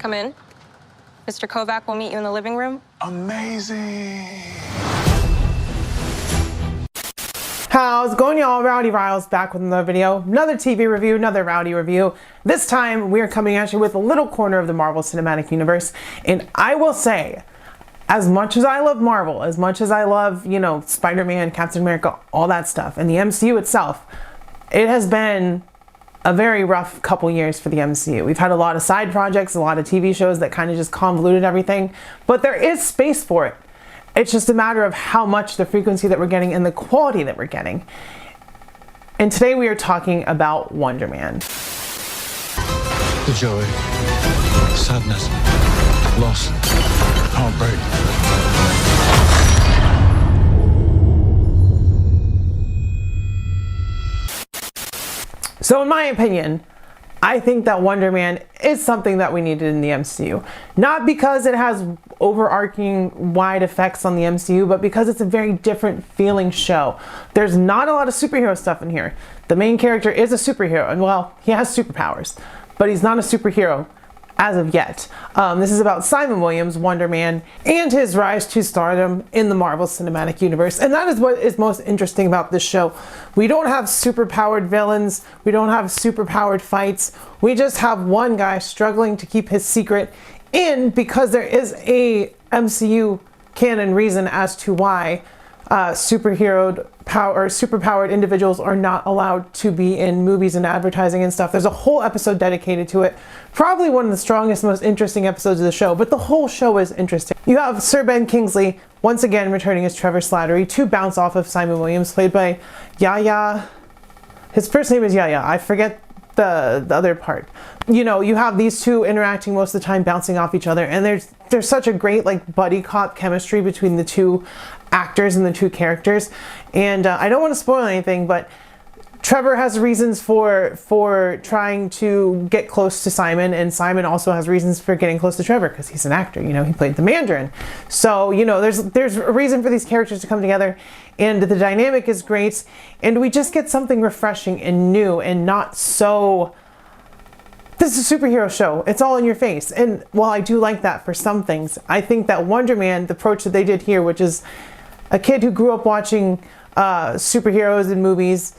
Come in. Mr. Kovac will meet you in the living room. Amazing. How's it going, y'all? Rowdy Riles back with another video, another TV review, another Rowdy review. This time we are coming at you with a little corner of the Marvel Cinematic Universe, and I will say, as much as I love Marvel, as much as I love, you know, Spider-Man, Captain America, all that stuff, and the MCU itself, it has been a very rough couple years for the MCU. We've had a lot of side projects, a lot of TV shows that kind of just convoluted everything, but there is space for it. It's just a matter of how much, the frequency that we're getting, and the quality that we're getting. And today we are talking about Wonder Man. The joy, sadness, loss, heartbreak. So in my opinion, I think that Wonder Man is something that we needed in the MCU. Not because it has overarching wide effects on the MCU, but because it's a very different feeling show. There's not a lot of superhero stuff in here. The main character is a superhero, and well, he has superpowers, but he's not a superhero as of yet. This is about Simon Williams, Wonder Man, and his rise to stardom in the Marvel Cinematic Universe. And that is what is most interesting about this show. We don't have superpowered villains. We don't have superpowered fights. We just have one guy struggling to keep his secret in because there is a MCU canon reason as to why superpowered individuals are not allowed to be in movies and advertising and stuff. There's a whole episode dedicated to it. Probably one of the strongest, most interesting episodes of the show, but the whole show is interesting. You have Sir Ben Kingsley once again returning as Trevor Slattery to bounce off of Simon Williams, played by Yahya. His first name is Yahya. I forget the other part. You know, you have these two interacting most of the time, bouncing off each other, and there's such a great like buddy cop chemistry between the two actors and the two characters. And I don't want to spoil anything, but Trevor has reasons for trying to get close to Simon, and Simon also has reasons for getting close to Trevor because he's an actor. You know, he played the Mandarin. So, you know, there's a reason for these characters to come together, and the dynamic is great, and we just get something refreshing and new and not so, this is a superhero show, it's all in your face. And while I do like that for some things, I think that Wonder Man, the approach that they did here, which is a kid who grew up watching superheroes in movies,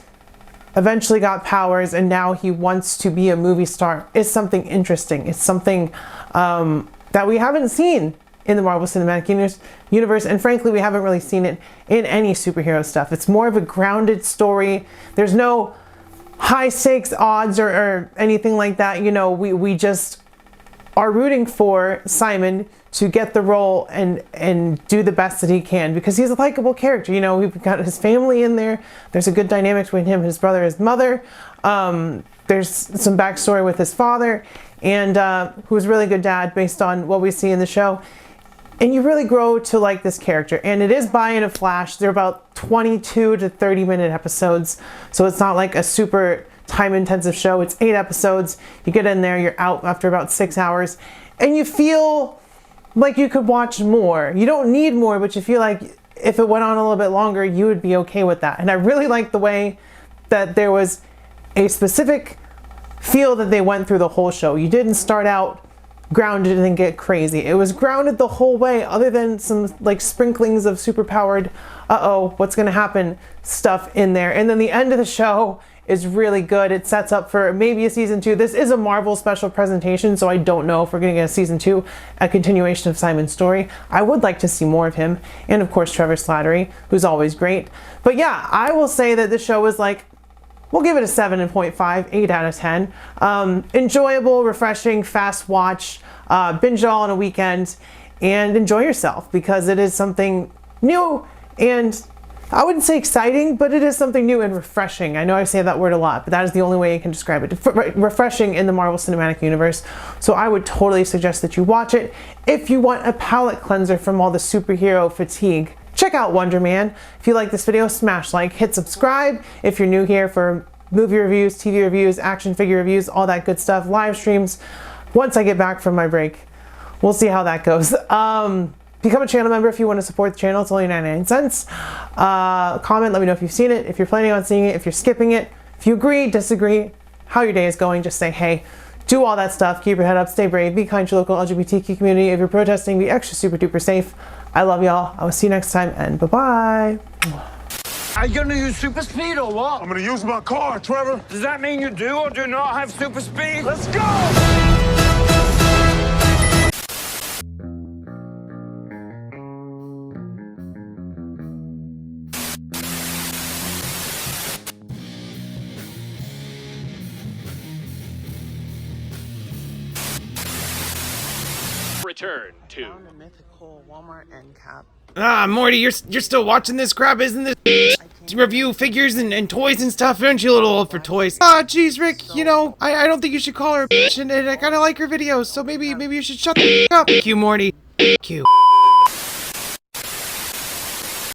eventually got powers, and now he wants to be a movie star, is something interesting. It's something that we haven't seen in the Marvel Cinematic Universe, and frankly, we haven't really seen it in any superhero stuff. It's more of a grounded story. There's no high stakes odds or anything like that. You know, we just are rooting for Simon to get the role and do the best that he can, because he's a likable character. You know, we've got his family in there. There's a good dynamic between him, his brother, his mother. There's some backstory with his father, and who was a really good dad based on what we see in the show. And you really grow to like this character. And it is by in a flash. They're about 22 to 30 minute episodes. So it's not like a super time intensive show. It's 8 episodes. You get in there, you're out after about 6 hours, and you feel like you could watch more. You don't need more, but you feel like if it went on a little bit longer, you would be okay with that. And I really like the way that there was a specific feel that they went through the whole show. You didn't start out grounded and then get crazy. It was grounded the whole way, other than some like sprinklings of superpowered, what's gonna happen stuff in there. And then the end of the show is really good. It sets up for maybe a season 2. This is a Marvel special presentation, so I don't know if we're gonna get a season 2, a continuation of Simon's story. I would like to see more of him, and of course Trevor Slattery, who's always great. But yeah, I will say that the show is like, we'll give it a 7.5, 8 out of 10. Enjoyable, refreshing, fast watch, binge it all on a weekend, and enjoy yourself, because it is something new, and I wouldn't say exciting, but it is something new and refreshing. I know I say that word a lot, but that is the only way I can describe it. Refreshing in the Marvel Cinematic Universe. So I would totally suggest that you watch it if you want a palate cleanser from all the superhero fatigue. Check out Wonder Man. If you like this video, smash like, hit subscribe. If you're new here for movie reviews, TV reviews, action figure reviews, all that good stuff, live streams, once I get back from my break. We'll see how that goes. Become a channel member if you want to support the channel. It's only 99 cents. Comment, let me know if you've seen it, if you're planning on seeing it, if you're skipping it, if you agree, disagree, how your day is going. Just say hey Do all that stuff. Keep your head up, stay brave, be kind to your local LGBTQ community. If you're protesting, be extra super duper safe. I love y'all. I will see you next time, and bye-bye. Are you gonna use super speed or what? I'm gonna use my car, Trevor. Does that mean you do or do not have super speed? Let's go! Return to A mythical Walmart end cap. Ah, Morty, you're still watching this crap, isn't this? To review figures and toys and stuff, aren't you a little old for toys? Ah, jeez, Rick, you know, I don't think you should call her a bitch, and I kind of like her videos, so maybe you should shut the up. Q, Morty. Q.